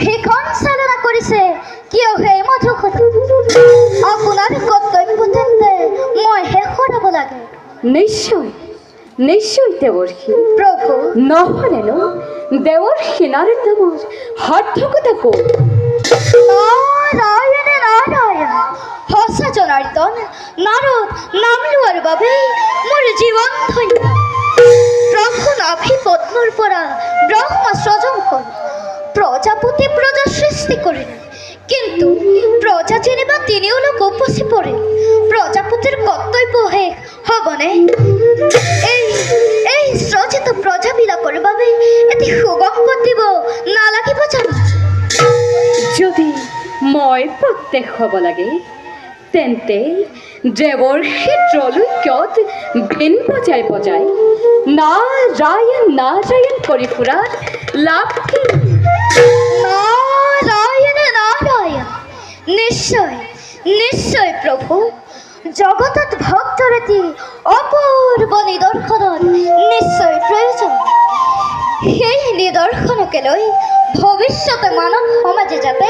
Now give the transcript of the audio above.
সেইখন চালনা কৰিছে কিয় হে মধুসূদন? আপোনাৰ কৰ্তব্য তেন্তে মইহে সৰাব লাগে। নিশ্চয় নিশ্চয় দেৱৰ্ষি। প্ৰভু নহ'লেনো দেৱৰ্ষি নাৰদৰ সাৰ্থকতা ক'ত? নাৰায়ণ নাৰায়ণ, সঁচা জনাৰ্দন নাৰদ নাম লোৱাৰ বাবে মোৰ জীৱন ধন্য। প্ৰভু নাভি পদ্মৰ পৰা ব্ৰহ্মা সৃজন কৰি প্ৰজাপতি প্ৰজা সৃষ্টি কৰিলে, কিন্তু প্ৰজা যেনিবা তিনিওলোক উপচি পৰিল। প্ৰজাপতিৰ কৰ্তব্য শেষ হ'বনে? এই সৃজিত প্ৰজাবিলাকৰ বাবে এটি সুগম পথ দিব নালাগিব জানো? যদি মই প্ৰত্যেক হ'ব লাগে তেন্তে দেৱৰ্ষি ত্ৰৈলোক্যত বীণ বজাই বজাই নাৰায়ণ নাৰায়ণ কৰি ফুৰাৰ লাভ কি? নাৰায়ণ নাৰায়ণ, নিশ্চয় নিশ্চয় প্ৰভু। জগতত ভক্তৰতি অপূৰ্ব নিদৰ্শনৰ নিশ্চয় প্ৰয়োজন। সেই নিদৰ্শনকে লৈ ভৱিষ্যতে মানৱ সমাজে যাতে